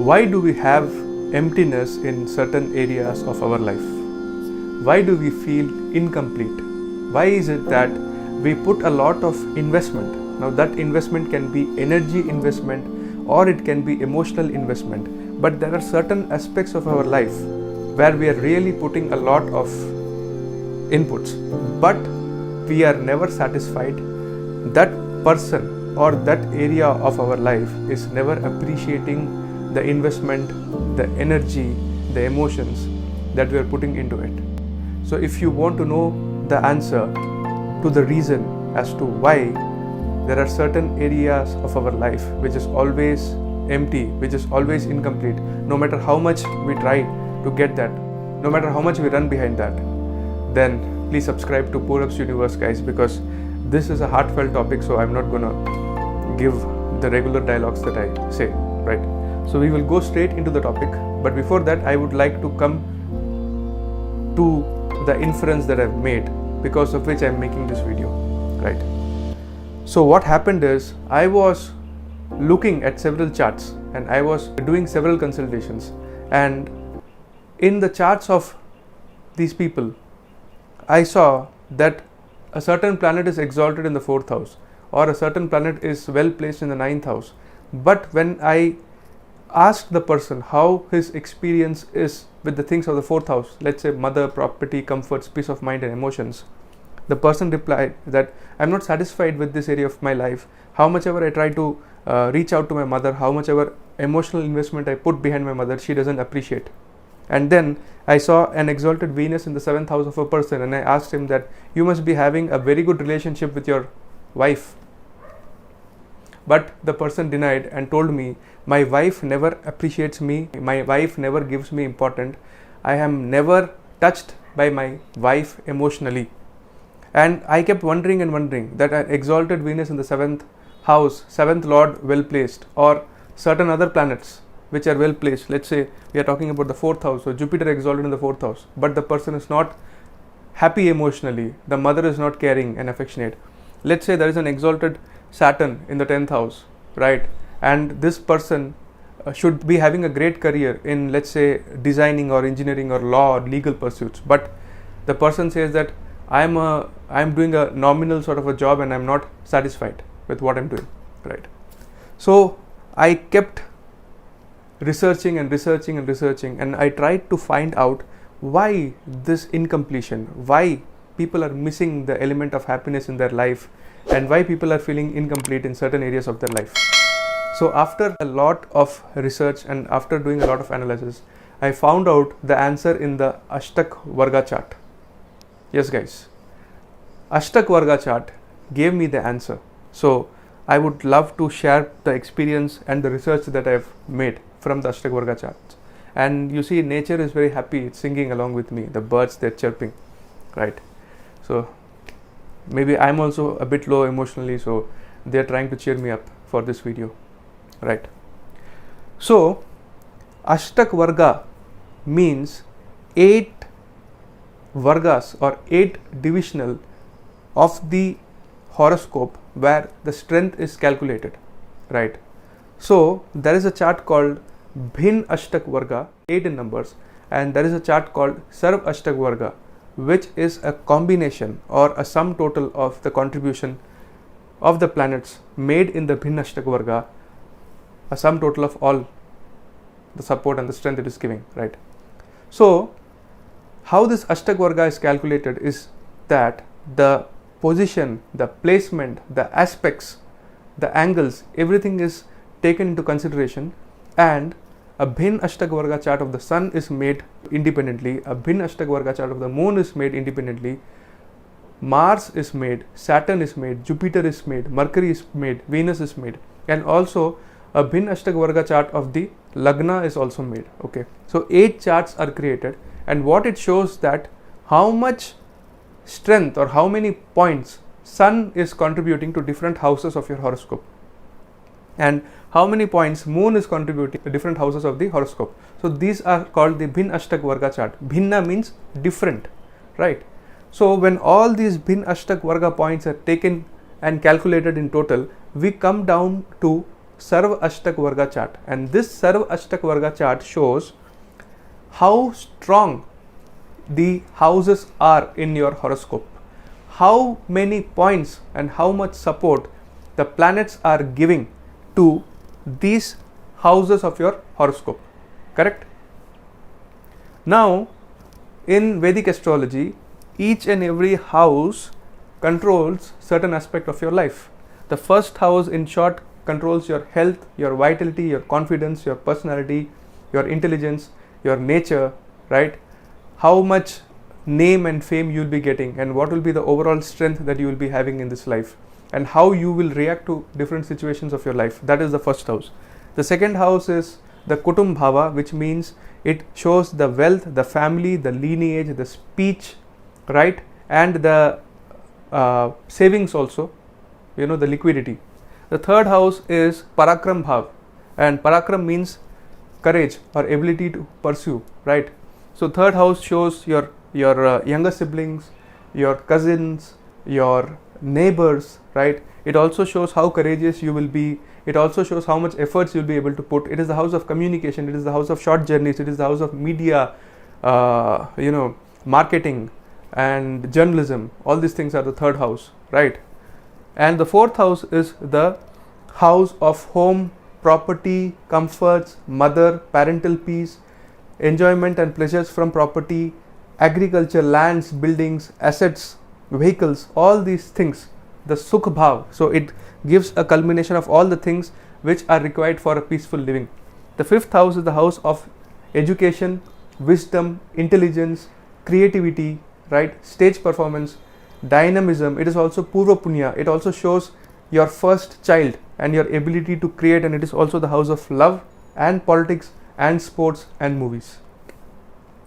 Why do we have emptiness in certain areas of our life? Why do we feel incomplete? Why is it that we put a lot of investment? Now that investment can be energy investment or it can be emotional investment, but there are certain aspects of our life where we are really putting a lot of inputs, but we are never satisfied. That person or that area of our life is never appreciating the investment, the energy, the emotions that we are putting into it. So if you want to know the answer to the reason as to why there are certain areas of our life which is always empty, which is always incomplete, no matter how much we try to get that, no matter how much we run behind that, then please subscribe to Pour Up's Universe, guys, because this is a heartfelt topic, so I'm not gonna give the regular dialogues that I say, right? So we will go straight into the topic, but before that I would like to come to the inference that I've made, because of which I'm making this video, right? So what happened is, I was looking at several charts and I was doing several consultations, and in the charts of these people I saw that a certain planet is exalted in the 4th house, or a certain planet is well placed in the 9th house. But when I asked the person how his experience is with the things of the 4th house, let's say mother, property, comforts, peace of mind and emotions, the person replied that I'm not satisfied with this area of my life. How much ever I try to reach out to my mother, how much ever emotional investment I put behind my mother, she doesn't appreciate. And then I saw an exalted Venus in the 7th house of a person, and I asked him that you must be having a very good relationship with your wife. But the person denied and told me, my wife never appreciates me, my wife never gives me importance, I am never touched by my wife emotionally. And I kept wondering that an exalted Venus in the 7th house, 7th lord well placed, or certain other planets which are well placed, let's say we are talking about the 4th house, so Jupiter exalted in the 4th house, but the person is not happy emotionally, the mother is not caring and affectionate. Let's say there is an exalted Saturn in the 10th house, right? And this person should be having a great career in, let's say, designing or engineering or law or legal pursuits, but the person says that I'm doing a nominal sort of a job and I'm not satisfied with what I'm doing, right? So I kept researching and I tried to find out why this incompletion, why people are missing the element of happiness in their life, and why people are feeling incomplete in certain areas of their life. So after a lot of research and after doing a lot of analysis, I found out the answer in the Ashtakvarga chart. Yes, guys, Ashtakvarga chart gave me the answer. So I would love to share the experience and the research that I've made from the Ashtakvarga charts. And you see, nature is very happy, it's singing along with me, the birds, they're chirping, right? So maybe I'm also a bit low emotionally, so they're trying to cheer me up for this video, right? So Ashtakvarga means 8 vargas or 8 divisional of the horoscope where the strength is calculated, right? So there is a chart called Bhin Ashtakvarga, 8 in numbers, and there is a chart called Sarv Ashtakvarga, which is a combination or a sum total of the contribution of the planets made in the Bhin Ashtakvarga, a sum total of all the support and the strength it is giving, right? So how this Ashtakvarga is calculated is that the position, the placement, the aspects, the angles, everything is taken into consideration, and a Bhin Ashtakvarga chart of the sun is made independently, a Bhin Ashtakvarga chart of the moon is made independently, Mars is made, Saturn is made, Jupiter is made, Mercury is made, Venus is made, and also a Bhin Ashtakvarga chart of the Lagna is also made, okay? So 8 charts are created, and what it shows that how much strength or how many points sun is contributing to different houses of your horoscope, and how many points moon is contributing to different houses of the horoscope. So these are called the Bhin Ashtakvarga chart. Bhinna means different, right? So when all these Bhin Ashtakvarga points are taken and calculated in total, we come down to Sarva Ashtakvarga chart, and this Sarva Ashtakvarga chart shows how strong the houses are in your horoscope, how many points and how much support the planets are giving to these houses of your horoscope. Correct? Now, in Vedic astrology, each and every house controls certain aspect of your life. The first house, in short, controls your health, your vitality, your confidence, your personality, your intelligence, your nature, right? How much name and fame you will be getting, and what will be the overall strength that you will be having in this life, and how you will react to different situations of your life. That is the first house. The second house is the Kutum Bhava, which means it shows the wealth, the family, the lineage, the speech, right? And the savings also, the liquidity. The third house is Parakram Bhav, and Parakram means courage or ability to pursue, right? So third house shows your younger siblings, your cousins, your neighbors, right? It also shows how courageous you will be. It also shows how much efforts you'll be able to put. It is the house of communication. It is the house of short journeys. It is the house of media, marketing and journalism. All these things are the third house, right? And the fourth house is the house of home, property, comforts, mother, parental peace, enjoyment and pleasures from property, agriculture, lands, buildings, assets, vehicles, all these things, the Sukh Bhav. So it gives a culmination of all the things which are required for a peaceful living. The fifth house is the house of education, wisdom, intelligence, creativity, right? Stage performance, dynamism. It is also Purva Punya. It also shows your first child and your ability to create, and it is also the house of love and politics and sports and movies.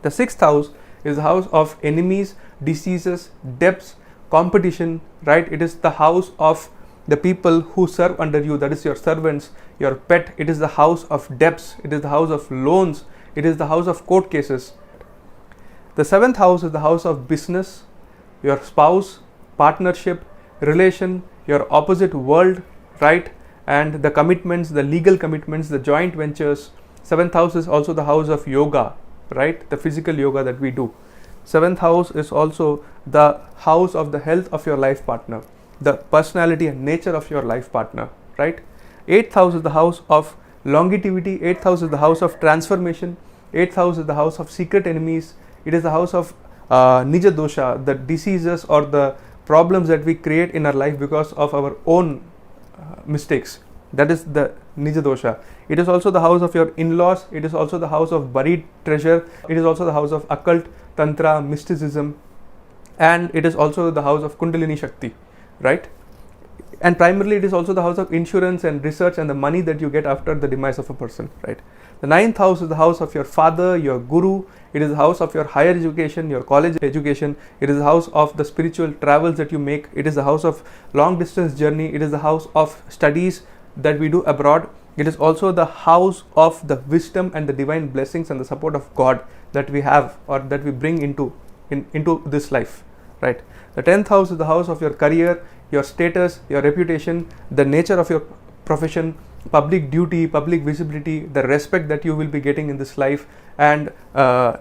The sixth house is the house of enemies, diseases, debts, competition, right? It is the house of the people who serve under you, that is your servants, your pet. It is the house of debts. It is the house of loans. It is the house of court cases. The seventh house is the house of business, your spouse, partnership, relation, your opposite world, right? And the commitments, the legal commitments, the joint ventures. Seventh house is also the house of yoga, right? The physical yoga that we do. Seventh house is also the house of the health of your life partner, the personality and nature of your life partner, right? Eighth house is the house of longevity. Eighth house is the house of transformation. Eighth house is the house of secret enemies. It is the house of Nija Dosha, the diseases or the problems that we create in our life because of our own mistakes. That is the Nija Dosha. It is also the house of your in-laws. It is also the house of buried treasure. It is also the house of occult, tantra, mysticism, and it is also the house of Kundalini Shakti, right? And primarily it is also the house of insurance and research and the money that you get after the demise of a person, right? The ninth house is the house of your father, your guru. It is the house of your higher education, your college education. It is the house of the spiritual travels that you make. It is the house of long distance journey. It is the house of studies that we do abroad. It is also the house of the wisdom and the divine blessings and the support of God that we have or that we bring into this life, right? The 10th house is the house of your career, your status, your reputation, the nature of your profession, public duty, public visibility, the respect that you will be getting in this life, and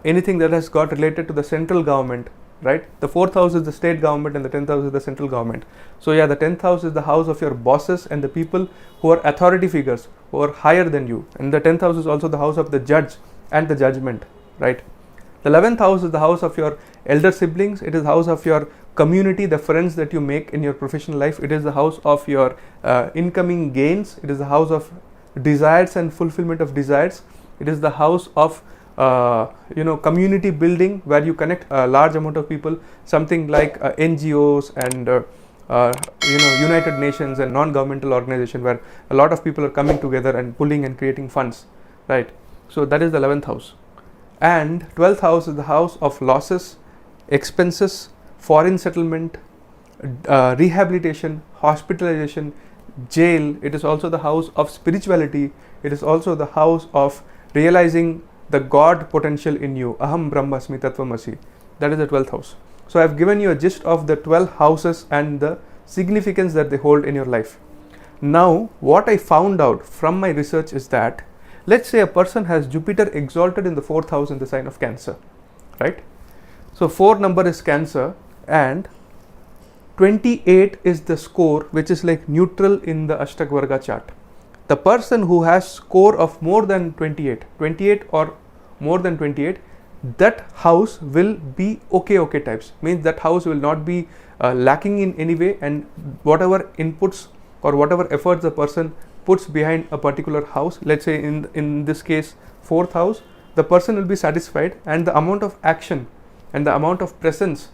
anything that has got related to the central government, right? The 4th house is the state government and the 10th house is the central government. So yeah, the 10th house is the house of your bosses and the people who are authority figures, who are higher than you. And the 10th house is also the house of the judge and the judgment, right? The 11th house is the house of your elder siblings. It is the house of your community, the friends that you make in your professional life. It is the house of your incoming gains. It is the house of desires and fulfillment of desires. It is the house of community building, where you connect a large amount of people, something like NGOs and United Nations and non-governmental organization, where a lot of people are coming together and pulling and creating funds, right? So that is the 11th house. And 12th house is the house of losses, expenses, foreign settlement, rehabilitation, hospitalization, jail. It is also the house of spirituality. It is also the house of realizing the God potential in you. Aham Brahmasmi Tattvamasi. That is the 12th house. So I have given you a gist of the 12 houses and the significance that they hold in your life. Now, what I found out from my research is that, let's say a person has Jupiter exalted in the 4th house in the sign of Cancer, right? So 4 number is Cancer and 28 is the score, which is like neutral in the Ashtakvarga chart. The person who has score of more than 28 or more than 28, that house will be okay types. Means that house will not be lacking in any way, and whatever inputs or whatever efforts the person puts behind a particular house, let's say in this case 4th house, the person will be satisfied, and the amount of action and the amount of presence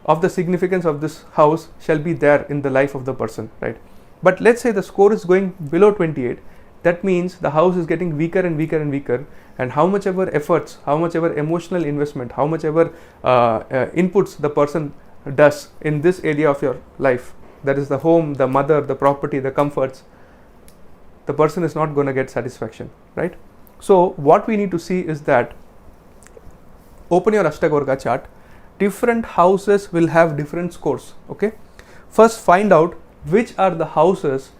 of the significance of this house shall be there in the life of the person, right? But let's say the score is going below 28, that means the house is getting weaker and weaker, and how much ever efforts, how much ever emotional investment, how much ever inputs the person does in this area of your life, that is the home, the mother, the property, the comforts, the person is not going to get satisfaction, right? So what we need to see is that, open your Ashtakvarga chart, different houses will have different scores, okay? First find out which are the houses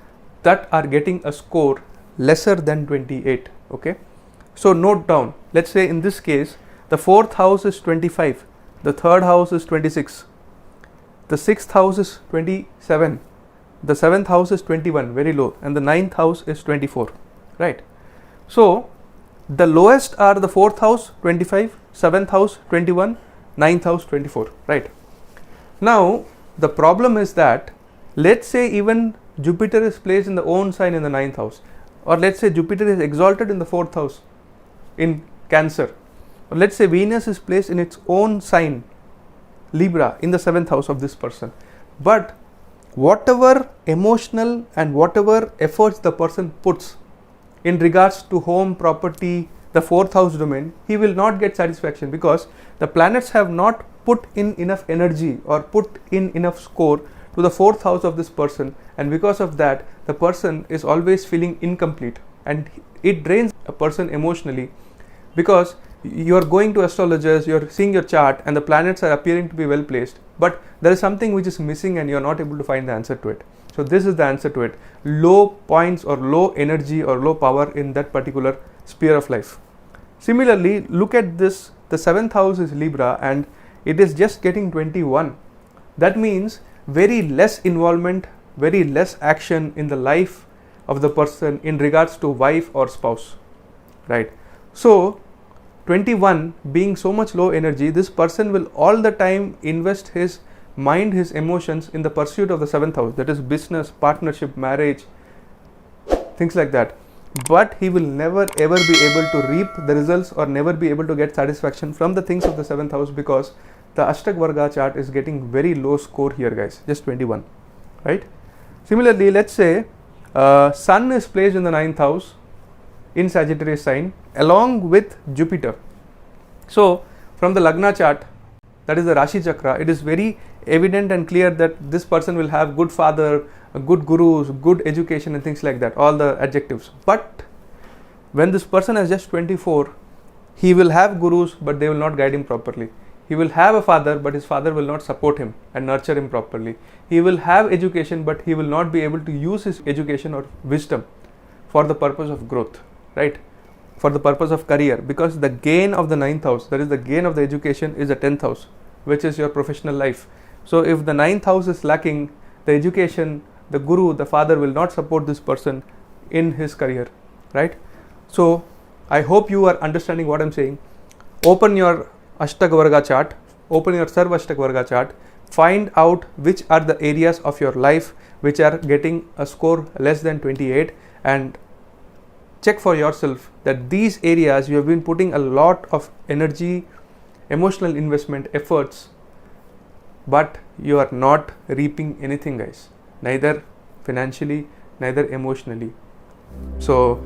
that are getting a score lesser than 28, okay? So note down, let's say in this case the 4th house is 25, the 3rd house is 26, the 6th house is 27, the 7th house is 21, very low, and the 9th house is 24, right? So the lowest are the 4th house 25, 7th house 21, 9th house 24, right? Now the problem is that, let's say even Jupiter is placed in the own sign in the 9th house, or let's say Jupiter is exalted in the 4th house in Cancer, or let's say Venus is placed in its own sign Libra in the 7th house of this person, but whatever emotional and whatever efforts the person puts in regards to home, property, the 4th house domain, he will not get satisfaction, because the planets have not put in enough energy or put in enough score to the 4th house of this person, and because of that the person is always feeling incomplete, and it drains a person emotionally, because you are going to astrologers, you are seeing your chart and the planets are appearing to be well placed, but there is something which is missing and you are not able to find the answer to it. So this is the answer to it: low points or low energy or low power in that particular sphere of life. Similarly, look at this, the 7th house is Libra and it is just getting 21. That means very less involvement, very less action in the life of the person in regards to wife or spouse, right? So 21 being so much low energy, this person will all the time invest his mind, his emotions in the pursuit of the 7th house, that is business, partnership, marriage, things like that, but he will never ever be able to reap the results or never be able to get satisfaction from the things of the 7th house, because the Ashtakvarga chart is getting very low score here, guys, just 21, right? Similarly, let's say Sun is placed in the 9th house in Sagittarius sign along with Jupiter. So from the Lagna chart, that is the Rashi Chakra, it is very evident and clear that this person will have good father, good gurus, good education and things like that, all the adjectives. But when this person is just 24, he will have gurus but they will not guide him properly. He will have a father but his father will not support him and nurture him properly. He will have education but he will not be able to use his education or wisdom for the purpose of growth, right? For the purpose of career, because the gain of the 9th house, that is the gain of the education, is the 10th house, which is your professional life. So if the 9th house is lacking, the education, the guru, the father will not support this person in his career, right? So I hope you are understanding what I'm saying. Open your Ashtakvarga chart, open your Sarva Ashtakvarga chart, find out which are the areas of your life which are getting a score less than 28, and check for yourself that these areas you have been putting a lot of energy, emotional investment, efforts, but you are not reaping anything, guys, neither financially, neither emotionally. So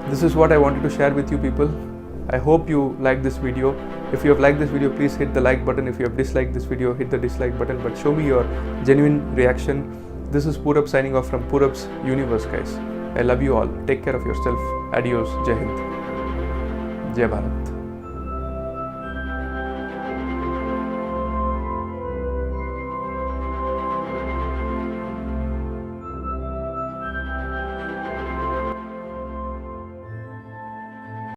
this is what I wanted to share with you people. I hope you like this video. If you have liked this video, please hit the like button. If you have disliked this video, hit the dislike button, but show me your genuine reaction. This is Purab signing off from Purab's Universe, guys. I love you all. Take care of yourself. Adios. Jai Hind. Jai Bharat.